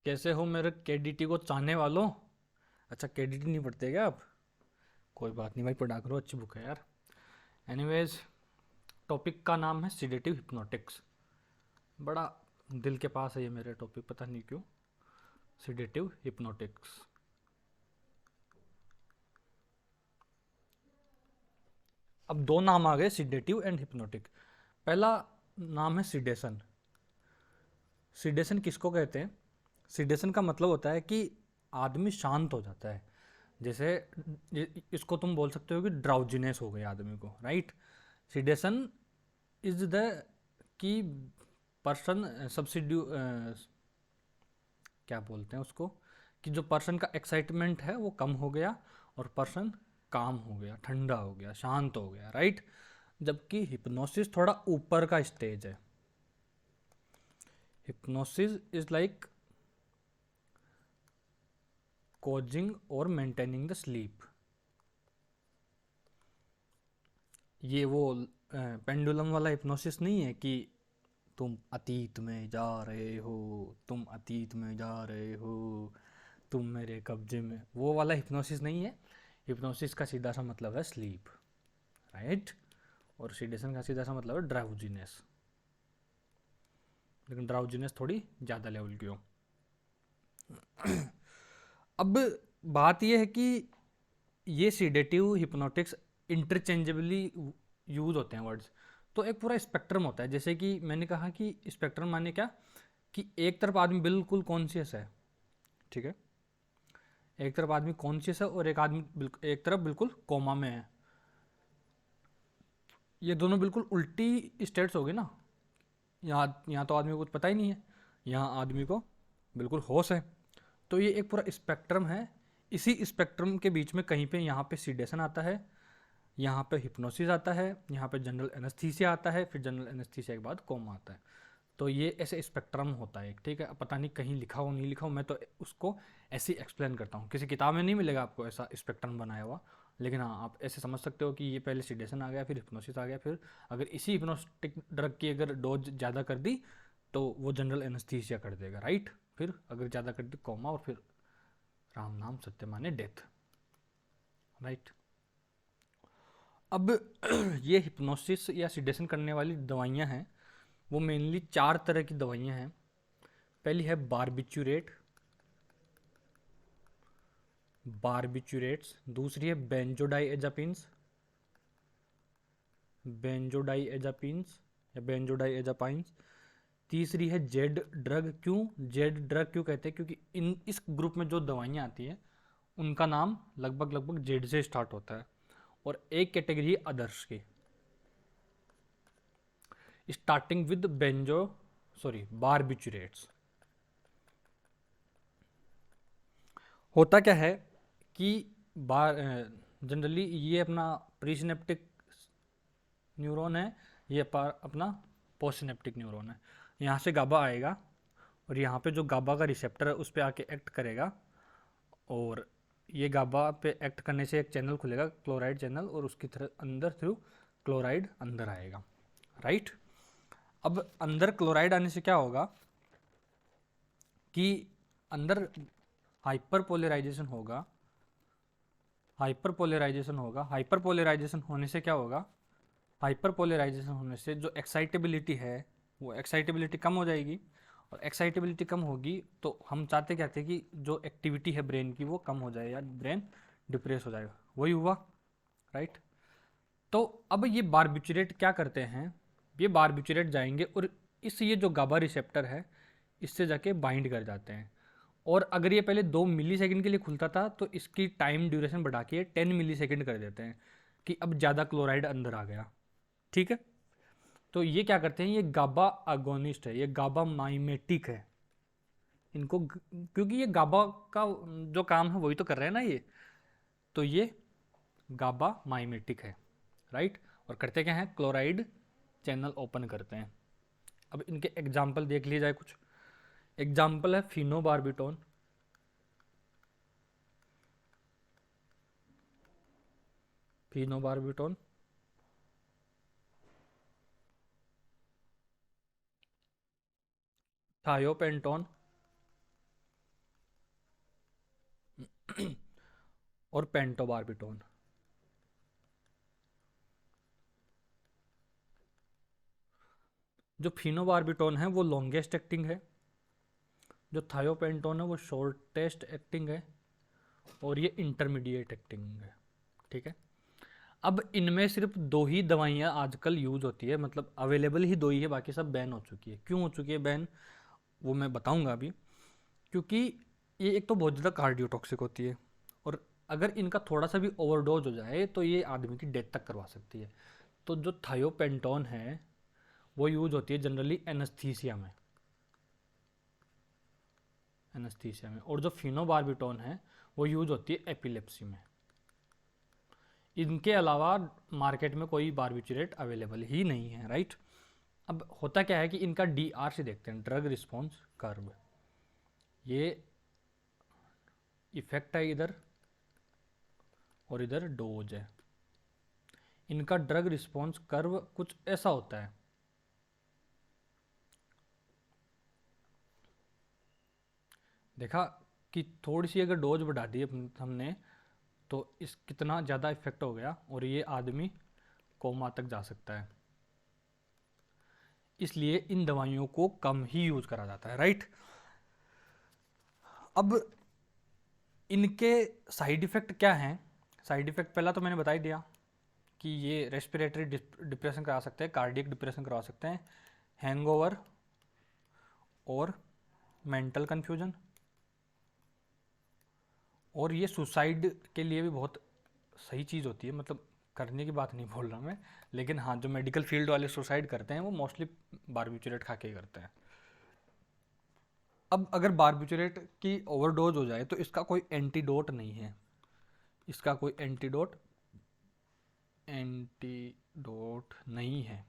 कैसे हो मेरे केडीटी को चाहने वालों। अच्छा, केडीटी नहीं पढ़ते क्या आप? कोई बात नहीं भाई, पढ़ा करो, अच्छी बुक है यार। एनीवेज, टॉपिक का नाम है सीडेटिव हिप्नोटिक्स। बड़ा दिल के पास है ये मेरे टॉपिक, पता नहीं क्यों। Sedative hypnotics. अब दो नाम आ गए, सीडेटिव एंड हिप्नोटिक। पहला नाम है सीडेशन। सीडेशन किसको कहते हैं? सीडेशन का मतलब होता है कि आदमी शांत हो जाता है। जैसे इसको तुम बोल सकते हो कि ड्राउजीनेस हो गई आदमी को, राइट। सीडेशन इज द कि पर्सन सब्सिड्यू क्या बोलते हैं उसको, कि जो पर्सन का एक्साइटमेंट है वो कम हो गया और पर्सन काम हो गया, ठंडा हो गया, शांत हो गया, राइट। जबकि हिप्नोसिस थोड़ा ऊपर का स्टेज है। हिप्नोसिस इज लाइक कोजिंग और मेंटेनिंग द स्लीप। ये वो पेंडुलम वाला हिप्नोसिस नहीं है कि तुम अतीत में जा रहे हो, तुम अतीत में जा रहे हो, तुम मेरे कब्जे में, वो वाला हिप्नोसिस नहीं है। हिप्नोसिस का सीधा सा मतलब है स्लीप, राइट। और सीडेशन का सीधा सा मतलब है ड्राउजीनेस, लेकिन ड्राउजीनेस थोड़ी ज़्यादा लेवल की हो। अब बात यह है कि ये सीडेटिव हिप्नोटिक्स इंटरचेंजेबली यूज होते हैं वर्ड्स। तो एक पूरा स्पेक्ट्रम होता है, जैसे कि मैंने कहा कि स्पेक्ट्रम माने क्या, कि एक तरफ आदमी बिल्कुल कॉन्शियस है, ठीक है, एक तरफ आदमी कॉन्शियस है और एक तरफ बिल्कुल कोमा में है। ये दोनों बिल्कुल उल्टी स्टेट्स हो गई ना। यहाँ तो आदमी को कुछ पता ही नहीं है, यहाँ आदमी को बिल्कुल होश है। तो ये एक पूरा स्पेक्ट्रम है। इसी स्पेक्ट्रम के बीच में कहीं पे यहाँ पे सीडेशन आता है, यहाँ पे हिप्नोसिस आता है, यहाँ पे जनरल एनेस्थीसिया आता है, फिर जनरल एनेस्थीसिया के बाद कोमा आता है। तो ये ऐसे स्पेक्ट्रम होता है एक, ठीक है। अब पता नहीं कहीं लिखा हो नहीं लिखा हो, मैं तो उसको ऐसे ही एक्सप्लेन करता हूँ। किसी किताब में नहीं मिलेगा आपको ऐसा स्पेक्ट्रम बनाया हुआ, लेकिन हाँ आप ऐसे समझ सकते हो कि ये पहले सीडेशन आ गया, फिर हिप्नोसिस आ गया, फिर अगर इसी हिप्नोस्टिक ड्रग की अगर डोज ज़्यादा कर दी तो वो जनरल एनेस्थीसिया कर देगा, राइट। फिर अगर ज़्यादा कर दी कोमा, और फिर राम नाम सत्य माने डेथ, राइट। अब ये हिप्नोसिस या सीडेशन करने वाली दवाइयाँ हैं, वो मेनली चार तरह की दवाइयाँ हैं। पहली है बारबिचुरेट, बारबिचुरेट्स। दूसरी है बेंजोडाइएजापिन्स, बेंजोडाइएजापिन्स या बेंजोडाइएजापाइंस। तीसरी है जेड ड्रग। क्यों जेड ड्रग क्यों कहते हैं? क्योंकि इस ग्रुप में जो दवाइयाँ आती हैं उनका नाम लगभग लगभग जेड से स्टार्ट होता है। और एक कैटेगरी है अदर्स की, स्टार्टिंग विद बारबिचुरेट्स। होता क्या है कि बार जनरली ये अपना प्रीसिनेप्टिक न्यूरॉन है, ये अपना पोस्टसिनेप्टिक न्यूरॉन है। यहाँ से गाबा आएगा और यहाँ पे जो गाबा का रिसेप्टर है उस पर आके एक्ट करेगा, और ये गाबा पे एक्ट करने से एक चैनल खुलेगा, क्लोराइड चैनल, और उसकी तरह अंदर थ्रू क्लोराइड अंदर आएगा, राइट। अब अंदर क्लोराइड आने से क्या होगा कि अंदर हाइपर पोलराइजेशन होगा, हाइपर पोलराइजेशन होगा। हाइपर पोलराइजेशन होने से क्या होगा? हाइपर पोलराइजेशन होने से जो एक्साइटेबिलिटी है वो एक्साइटेबिलिटी कम हो जाएगी, और एक्साइटेबिलिटी कम होगी तो हम चाहते क्या थे कि जो एक्टिविटी है ब्रेन की वो कम हो जाए या ब्रेन डिप्रेस हो जाएगा, वही हुआ, राइट। तो अब ये बारबिचुरेट क्या करते हैं, ये बारबिचुरेट जाएंगे और इस ये जो गाबा रिसेप्टर है इससे जाके बाइंड कर जाते हैं। और अगर ये पहले 2 मिली सेकेंड के लिए खुलता था तो इसकी टाइम ड्यूरेशन बढ़ा के 10 मिली सेकेंड कर देते हैं, कि अब ज़्यादा क्लोराइड अंदर आ गया, ठीक है। तो ये क्या करते हैं, ये गाबा अगोनिस्ट है, ये गाबा माइमेटिक है। क्योंकि ये गाबा का जो काम है वही तो कर रहे हैं ना ये, तो ये गाबा माइमेटिक है, राइट। और करते क्या हैं, क्लोराइड चैनल ओपन करते हैं। अब इनके एग्जाम्पल देख लिए जाए कुछ। एग्जाम्पल है फिनोबार्बिटोन, फिनोबार्बिटोन, थायोपेंटोन, और पेंटोबार्बिटोन। जो फिनोबार्बिटोन है वो लॉन्गेस्ट एक्टिंग है, जो थायोपेंटोन है वो शॉर्टेस्ट एक्टिंग है, और ये इंटरमीडिएट एक्टिंग है। ठीक है। अब इनमें सिर्फ दो ही दवाइयाँ आजकल यूज होती है, मतलब अवेलेबल ही दो ही है, बाकी सब बैन हो चुकी है। क्यों हो चुकी है बैन, वो मैं बताऊंगा अभी। क्योंकि ये एक तो बहुत ज़्यादा कार्डियोटॉक्सिक होती है, और अगर इनका थोड़ा सा भी ओवरडोज हो जाए तो ये आदमी की डेथ तक करवा सकती है। तो जो थायोपेंटोन है वो यूज होती है जनरली एनेस्थीसिया में, और जो फिनोबार्बिटोन है वो यूज होती है एपिलेप्सी में। इनके अलावा मार्केट में कोई बार्बिचुरेट अवेलेबल ही नहीं है, राइट। अब होता क्या है कि इनका डीआर से देखते हैं, ड्रग रिस्पॉन्स कर्व। ये इफेक्ट है इधर, और इधर डोज है। इनका ड्रग रिस्पॉन्स कर्व कुछ ऐसा होता है। देखा कि थोड़ी सी अगर डोज बढ़ा दी हमने तो इस कितना ज़्यादा इफेक्ट हो गया, और ये आदमी कोमा तक जा सकता है। इसलिए इन दवाइयों को कम ही यूज करा जाता है, राइट। अब इनके साइड इफेक्ट क्या हैं। साइड इफेक्ट पहला तो मैंने बता ही दिया कि ये रेस्पिरेटरी डिप्रेशन करा सकते हैं, कार्डियक डिप्रेशन करा सकते हैं, हैंगओवर और मेंटल कन्फ्यूजन, और ये सुसाइड के लिए भी बहुत सही चीज़ होती है। मतलब करने की बात नहीं बोल रहा मैं, लेकिन हाँ, जो मेडिकल फील्ड वाले सुसाइड करते हैं वो मोस्टली बारबिचुरेट खा के ही करते हैं। अब अगर बारबिचुरेट की ओवरडोज हो जाए तो इसका कोई एंटीडोट नहीं है, इसका कोई एंटीडोट नहीं है।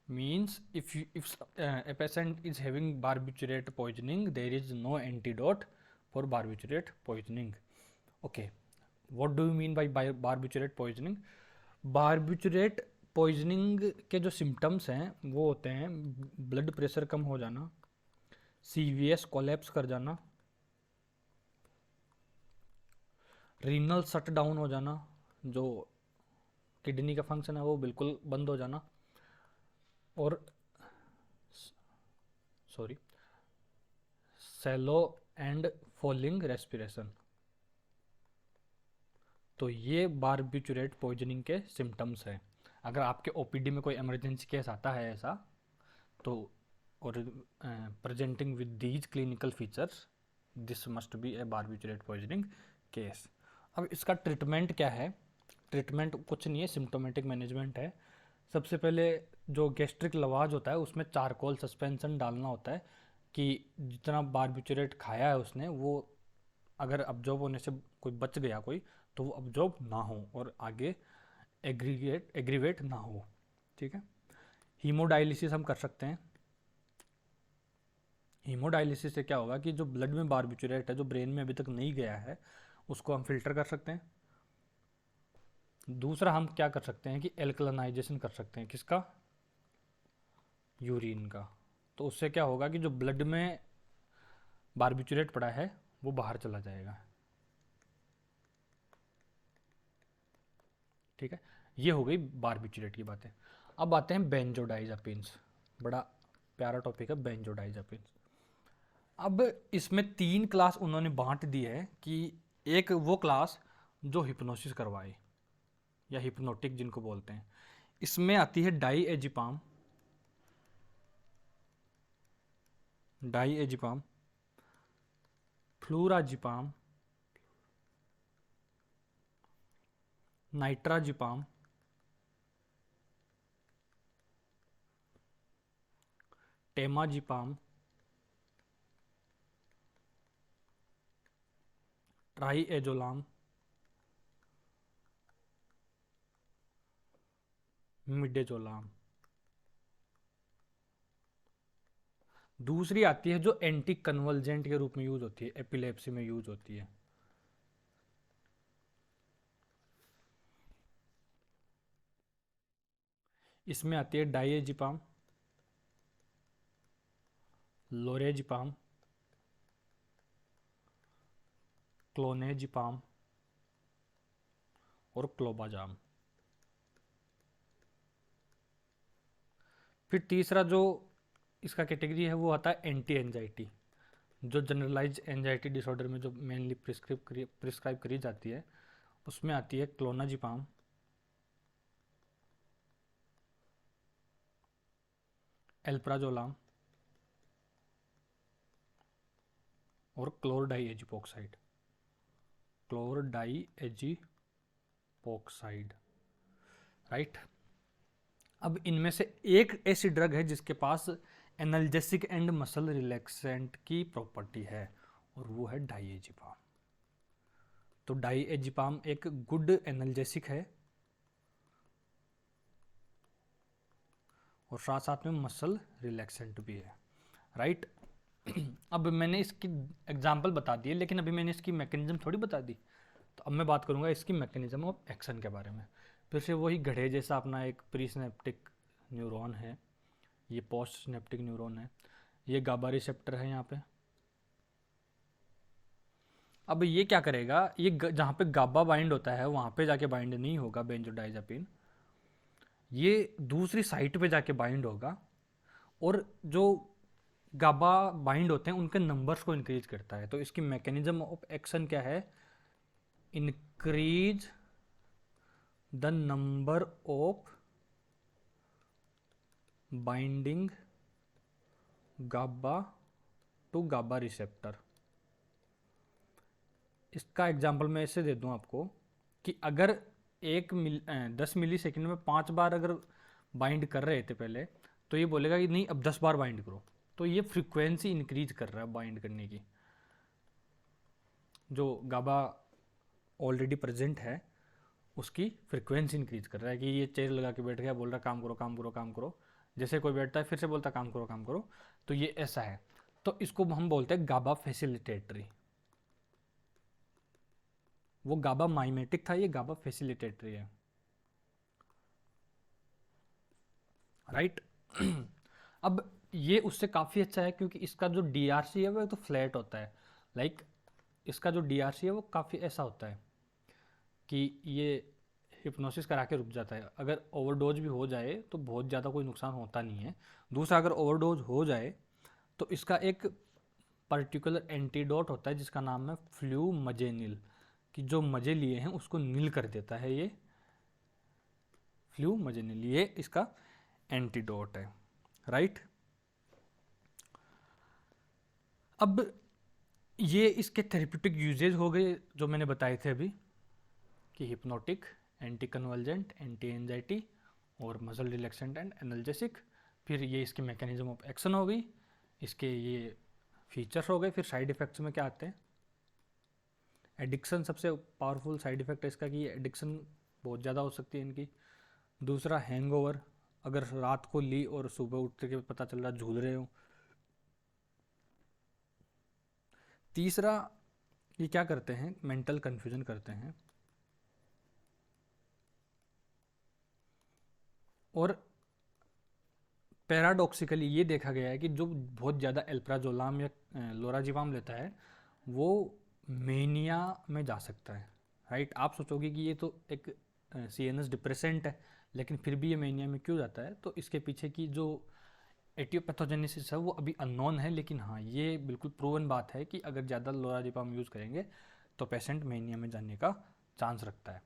Means if a patient is having barbiturate poisoning, there is no antidote for barbiturate poisoning. Okay, what do you mean by barbiturate poisoning? Barbiturate poisoning के जो सिम्टम्स हैं वो होते हैं ब्लड प्रेशर कम हो जाना, सीवीएस कोलैप्स कर जाना, रीनल शट डाउन हो जाना, जो किडनी का फंक्शन है वो बिल्कुल बंद हो जाना, और सॉरी सेलो एंड फॉलिंग रेस्पिरेशन। तो ये बारबिचुरेट पॉइजनिंग के सिम्टम्स हैं। अगर आपके ओपीडी में कोई इमरजेंसी केस आता है ऐसा, तो और presenting with these clinical features, this must be A barbiturate poisoning case. अब इसका ट्रीटमेंट क्या है। ट्रीटमेंट कुछ नहीं है, सिम्टोमेटिक मैनेजमेंट है। सबसे पहले जो गैस्ट्रिक लवाज होता है उसमें चारकोल सस्पेंशन डालना होता है, कि जितना बारबिचुरेट खाया है उसने वो अगर अब्जॉर्ब होने से कोई बच गया कोई, तो वो अब्जॉर्ब ना हो और आगे एग्रीवेट ना हो। ठीक है। हीमोडायलिसिस हम कर सकते हैं। हीमोडायलिसिस से क्या होगा कि जो ब्लड में बारबिचुरेट है जो ब्रेन में अभी तक नहीं गया है उसको हम फिल्टर कर सकते हैं। दूसरा हम क्या कर सकते हैं कि एल्कलानाइजेशन कर सकते हैं, किसका, यूरिन का। तो उससे क्या होगा कि जो ब्लड में बारबिचुरेट पड़ा है वो बाहर चला जाएगा। ठीक है। ये हो गई बारबिचुरेट की बातें। अब आते हैं बेंजोडाइजापिन्स। बड़ा प्यारा टॉपिक है बेंजोडाइजापिन्स। अब इसमें तीन क्लास उन्होंने बांट दी है, कि एक वो क्लास जो हिप्नोसिस करवाए या हिप्नोटिक जिनको बोलते हैं। इसमें आती है डाईएजिपाम, फ्लूराजिपाम, नाइट्राजिपाम, टेमाजिपाम, ट्राईएजोलाम, मिडेजोलाम। दूसरी आती है जो एंटी कन्वल्जेंट के रूप में यूज होती है, एपिलेप्सी में यूज होती है। इसमें आती है डाइएजिपाम, लोरेजिपाम, क्लोनेजिपाम, और क्लोबाजाम। फिर तीसरा जो इसका कैटेगरी है वो आता है एंटी एंजाइटी, जो जनरलाइज एंजाइटी डिसऑर्डर में जो मेनली प्रिस्क्राइब करी जाती है, उसमें आती है क्लोनाजिपाम, एल्प्राजोलाम और क्लोरडाईएजिपोक्साइड, राइट। अब इनमें से एक ऐसी ड्रग है जिसके पास एनाल्जेसिक एंड मसल रिलैक्सेंट की प्रॉपर्टी है, और वो है डाइएजिपाम। तो डाइएजिपाम एक गुड एनाल्जेसिक है और साथ साथ में मसल रिलैक्सेंट भी है, राइट। अब मैंने इसकी एग्जाम्पल बता दिए, लेकिन अभी मैंने इसकी मैकेनिज्म थोड़ी बता दी। तो अब मैं बात करूंगा इसकी मैकेनिज्म ऑफ एक्शन के बारे में। फिर से वही घड़े जैसा अपना एक प्रीसिनेप्टिक न्यूरॉन है, ये पोस्ट सिनेप्टिक न्यूरॉन है, ये गाबा रिसेप्टर है यहाँ पे। अब ये क्या करेगा, ये जहाँ पे गाबा बाइंड होता है वहाँ पे जाके बाइंड नहीं होगा बेंजोडाइजापिन, ये दूसरी साइट पे जाके बाइंड होगा, और जो गाबा बाइंड होते हैं उनके नंबर्स को इंक्रीज करता है। तो इसकी मैकेनिज्म ऑफ एक्शन क्या है, increase the number of binding GABA to GABA receptor. इसका एग्जांपल मैं ऐसे दे दूं आपको कि अगर 10 मिली सेकेंड में 5 बार अगर बाइंड कर रहे थे पहले, तो ये बोलेगा कि नहीं अब 10 बार बाइंड करो। तो ये फ्रीक्वेंसी इंक्रीज कर रहा है बाइंड करने की, जो गाबा ऑलरेडी प्रेजेंट है उसकी फ्रीक्वेंसी इंक्रीज कर रहा है। कि ये चेयर लगा के बैठ गया, बोल रहा काम करो काम करो काम करो, जैसे कोई बैठता है फिर से बोलता काम करो काम करो, तो ये ऐसा है। तो इसको हम बोलते हैं गाबा फैसिलिटेटरी। वो गाबा माइमेटिक था, ये गाबा फैसिलिटेटरी है, राइट। अब ये उससे काफ़ी अच्छा है क्योंकि इसका जो डीआरसी है वो तो फ्लैट होता है, लाइक इसका जो डीआरसी है वो काफ़ी ऐसा होता है कि ये हिप्नोसिस करा के रुक जाता है। अगर ओवरडोज भी हो जाए तो बहुत ज़्यादा कोई नुकसान होता नहीं है। दूसरा, अगर ओवरडोज हो जाए तो इसका एक पर्टिकुलर एंटीडोट होता है जिसका नाम है फ्लूमजेनिल, कि जो मजे लिए हैं उसको नील कर देता है ये फ्लूमजेनिल, ये इसका एंटीडोट है, राइट। अब ये इसके थेरेप्यूटिक यूजेज हो गए जो मैंने बताए थे अभी, कि hypnotic, anti convergent, anti anxiety और मसल रिलैक्सेंट एंड एनाल्जेसिक। फिर ये इसकी मैकेनिज्म ऑफ एक्शन हो गई, इसके ये फीचर्स हो गए। फिर साइड इफ़ेक्ट्स में क्या आते हैं, एडिक्शन सबसे पावरफुल साइड इफ़ेक्ट है इसका, कि एडिक्शन बहुत ज़्यादा हो सकती है इनकी। दूसरा, हैंगओवर, अगर रात को ली और सुबह उठते के पता चल रहा झूल रहे हो। तीसरा, ये क्या करते हैं, मेंटल कन्फ्यूजन करते हैं। और पैराडॉक्सिकली ये देखा गया है कि जो बहुत ज़्यादा एल्प्राजोलाम या लोराजिपाम लेता है वो मेनिया में जा सकता है, राइट। आप सोचोगे कि ये तो एक सीएनएस डिप्रेसेंट है, लेकिन फिर भी ये मेनिया में क्यों जाता है, तो इसके पीछे की जो एटियोपैथोजेनेसिस है वो अभी अननोन है। लेकिन हाँ, ये बिल्कुल प्रूवन बात है कि अगर ज़्यादा लोराजिपाम यूज़ करेंगे तो पेशेंट मेनिया में जाने का चांस रखता है।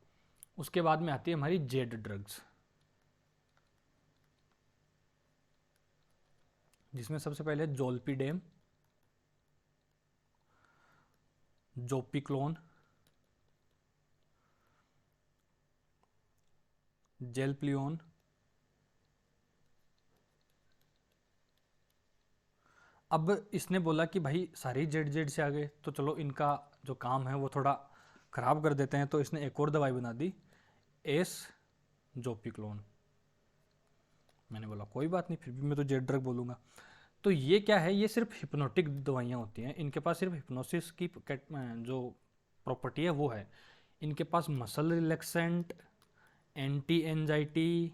उसके बाद में आती है हमारी जेड ड्रग्स, जिसमें सबसे पहले जोल्पीडेम, जोपिक्लोन, जेलप्लियोन, अब इसने बोला कि भाई सारे जेड जेड से आ गए तो चलो इनका जो काम है वो थोड़ा ख़राब कर देते हैं, तो इसने एक और दवाई बना दी, एस जोपिक्लोन। मैंने बोला कोई बात नहीं, फिर भी मैं तो जेड ड्रग बोलूँगा। तो ये क्या है, ये सिर्फ हिप्नोटिक दवाइयाँ होती हैं, इनके पास सिर्फ हिप्नोसिस की जो प्रॉपर्टी है वो है। इनके पास मसल रिलैक्सेंट, एंटी एंजाइटी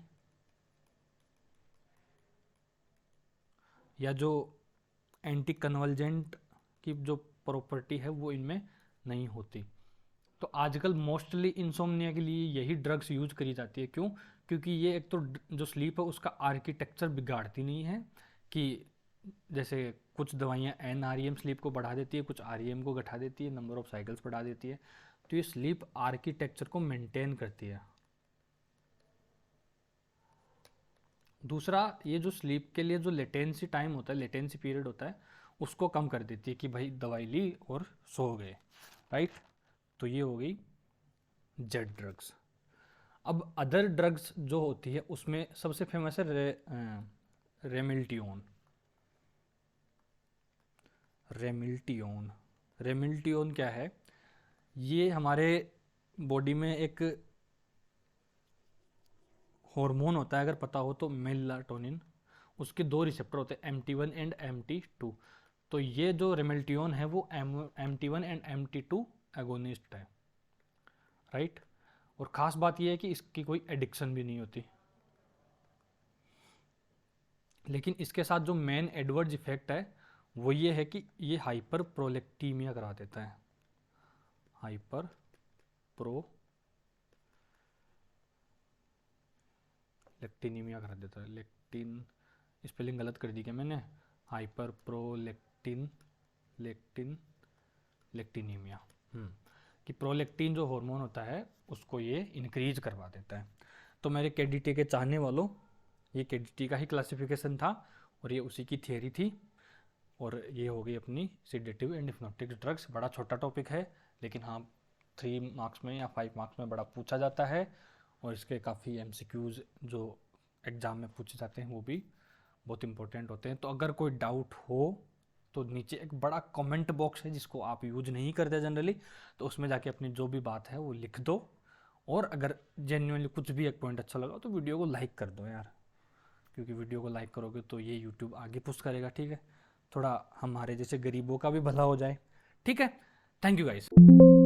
या जो एंटी कन्वर्जेंट की जो प्रॉपर्टी है वो इनमें नहीं होती। तो आजकल मोस्टली इंसोम्निया के लिए यही ड्रग्स यूज करी जाती है। क्यों? क्योंकि ये एक तो जो स्लीप है उसका आर्किटेक्चर बिगाड़ती नहीं है, कि जैसे कुछ दवाइयाँ N R E M sleep को बढ़ा देती है, कुछ आर ई एम को घटा देती है, नंबर ऑफ साइकिल्स बढ़ा देती है। तो ये स्लीप आर्किटेक्चर को मेंटेन करती है। दूसरा, ये जो स्लीप के लिए जो लेटेंसी टाइम होता है, लेटेंसी पीरियड होता है, उसको कम कर देती है कि भाई दवाई ली और सो गए, राइट। तो ये हो गई जेड ड्रग्स। अब अदर ड्रग्स जो होती है उसमें सबसे फेमस है रेमिल्टियोन। रेमिल्टियोन रेमिल्टियोन क्या है? ये हमारे बॉडी में एक हार्मोन होता है, अगर पता हो तो, मेलाटोनिन। उसके दो रिसेप्टर होते हैं, MT1 एंड MT2। तो ये जो रेमिल्टियोन है वो MT1 एंड MT2 एगोनिस्ट है, राइट। और ख़ास बात ये है कि इसकी कोई एडिक्शन भी नहीं होती। लेकिन इसके साथ जो मेन एडवर्स इफेक्ट है वो ये है कि ये हाइपर प्रोलेक्टीमिया करा देता है। हाइपर प्रोलेक्टिनीमिया करा देता है। लेक्टिन स्पेलिंग गलत कर दी क्या मैंने? Hyper prolactin lactin lactinemia. कि प्रोलेक्टिन जो हार्मोन होता है उसको ये इंक्रीज करवा देता है। तो मेरे केडीटी के चाहने वालों, ये केडीटी का ही क्लासिफिकेशन था और ये उसी की थियरी थी। और ये हो गई अपनी सिडेटिव एंड हिप्नोटिक ड्रग्स। बड़ा छोटा टॉपिक है, लेकिन हाँ 3 मार्क्स में या 5 मार्क्स में बड़ा पूछा जाता है। और इसके काफ़ी MCQs जो एग्ज़ाम में पूछे जाते हैं वो भी बहुत इंपॉर्टेंट होते हैं। तो अगर कोई डाउट हो तो नीचे एक बड़ा कमेंट बॉक्स है जिसको आप यूज नहीं करते जनरली, तो उसमें जाके अपनी जो भी बात है वो लिख दो। और अगर जेन्युइनली कुछ भी एक पॉइंट अच्छा लगा तो वीडियो को लाइक कर दो यार, क्योंकि वीडियो को लाइक करोगे तो ये यूट्यूब आगे पुश करेगा, ठीक है। थोड़ा हमारे जैसे गरीबों का भी भला हो जाए, ठीक है। Thank you guys.